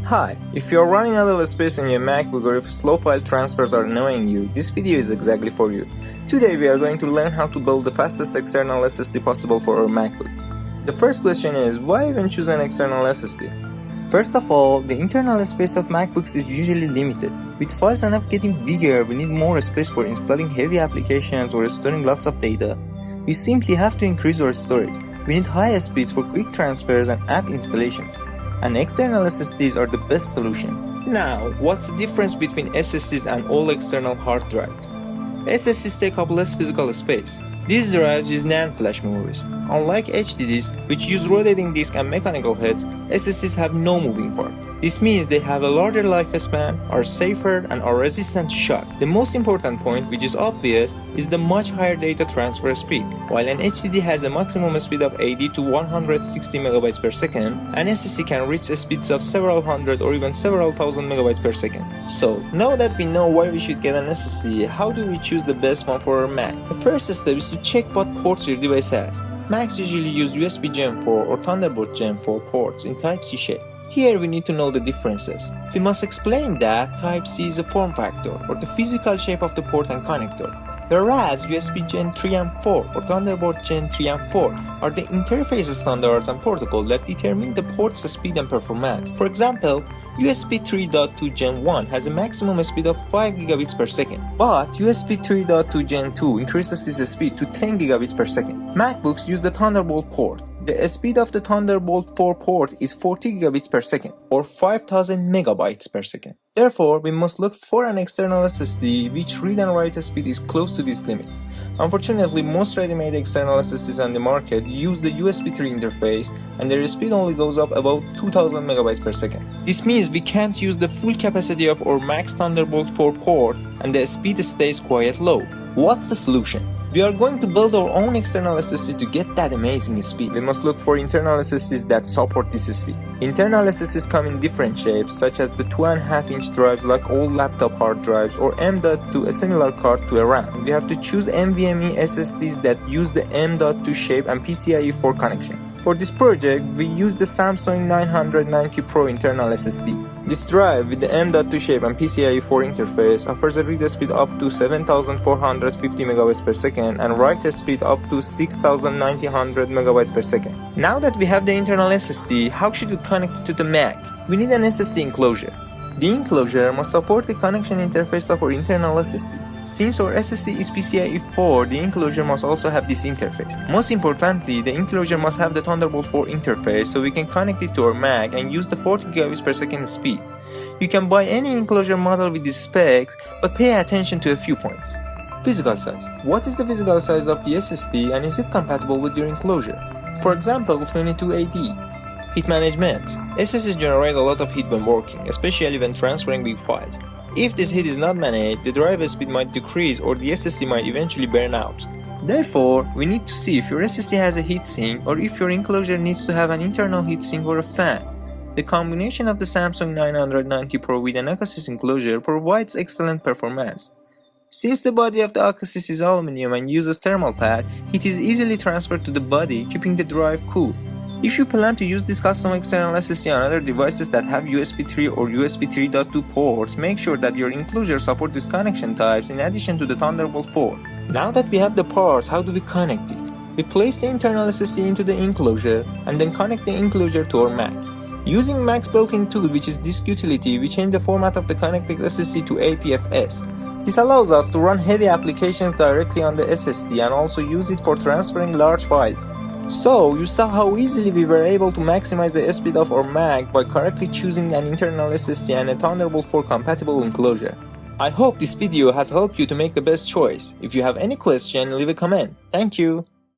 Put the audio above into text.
Hi, if you're running out of space on your MacBook or if slow file transfers are annoying you, this video is exactly for you. Today we are going to learn how to build the fastest external SSD possible for our MacBook. The first question is, why even choose an external SSD? First of all, the internal space of MacBooks is usually limited. With files enough getting bigger, we need more space for installing heavy applications or storing lots of data. We simply have to increase our storage. We need high speeds for quick transfers and app installations. And external SSDs are the best solution. Now, what's the difference between SSDs and all external hard drives? SSDs take up less physical space. These drives use NAND flash memories. Unlike HDDs, which use rotating disk and mechanical heads, SSDs have no moving part. This means they have a larger lifespan, are safer, and are resistant to shock. The most important point, which is obvious, is the much higher data transfer speed. While an HDD has a maximum speed of 80 to 160 megabytes per second, an SSD can reach speeds of several hundred or even several thousand megabytes per second. So, now that we know why we should get an SSD, how do we choose the best one for our Mac? The first step is to check what ports your device has. Macs usually use USB Gen 4 or Thunderbolt Gen 4 ports in Type-C shape. Here we need to know the differences. We must explain that Type-C is a form factor, or the physical shape of the port and connector, whereas USB Gen 3 and 4 or Thunderbolt Gen 3 and 4 are the interface standards and protocol that determine the port's speed and performance. For example, USB 3.2 Gen 1 has a maximum speed of 5 gigabits per second, but USB 3.2 Gen 2 increases this speed to 10 gigabits per second. MacBooks use the Thunderbolt port. The speed of the Thunderbolt 4 port is 40 gigabits per second, or 5000 megabytes per second. Therefore, we must look for an external SSD which read and write speed is close to this limit. Unfortunately, most ready-made external SSDs on the market use the USB 3 interface, and their speed only goes up about 2000 megabytes per second. This means we can't use the full capacity of our Mac's Thunderbolt 4 port, and the speed stays quite low. What's the solution? We are going to build our own external SSD to get that amazing speed. We must look for internal SSDs that support this speed. Internal SSDs come in different shapes, such as the 2.5-inch drives like old laptop hard drives, or M.2, a similar card to a RAM. We have to choose NVMe SSDs that use the M.2 shape and PCIe 4 connection. For this project, we use the Samsung 990 Pro internal SSD. This drive with the M.2 shape and PCIe 4 interface offers a read speed up to 7450 megabytes per second and write speed up to 6900 megabytes per second. Now that we have the internal SSD, how should we connect it to the Mac? We need an SSD enclosure. The enclosure must support the connection interface of our internal SSD. Since our SSD is PCIe 4, the enclosure must also have this interface. Most importantly, the enclosure must have the Thunderbolt 4 interface so we can connect it to our Mac and use the 40 gigabits per second speed. You can buy any enclosure model with these specs, but pay attention to a few points. Physical size. What is the physical size of the SSD and is it compatible with your enclosure? For example, 22AD. Heat management. SSDs generate a lot of heat when working, especially when transferring big files. If this heat is not managed, the drive speed might decrease or the SSD might eventually burn out. Therefore, we need to see if your SSD has a heatsink or if your enclosure needs to have an internal heatsink or a fan. The combination of the Samsung 990 Pro with an Akusys enclosure provides excellent performance. Since the body of the Akusys is aluminum and uses thermal pad, heat is easily transferred to the body, keeping the drive cool. If you plan to use this custom external SSD on other devices that have USB 3 or USB 3.2 ports, make sure that your enclosure supports these connection types in addition to the Thunderbolt 4. Now that we have the parts, how do we connect it? We place the internal SSD into the enclosure and then connect the enclosure to our Mac. Using Mac's built-in tool, which is Disk Utility, we change the format of the connected SSD to APFS. This allows us to run heavy applications directly on the SSD and also use it for transferring large files. So, you saw how easily we were able to maximize the speed of our Mac by correctly choosing an internal SSD and a Thunderbolt 4 compatible enclosure. I hope this video has helped you to make the best choice. If you have any question, leave a comment. Thank you.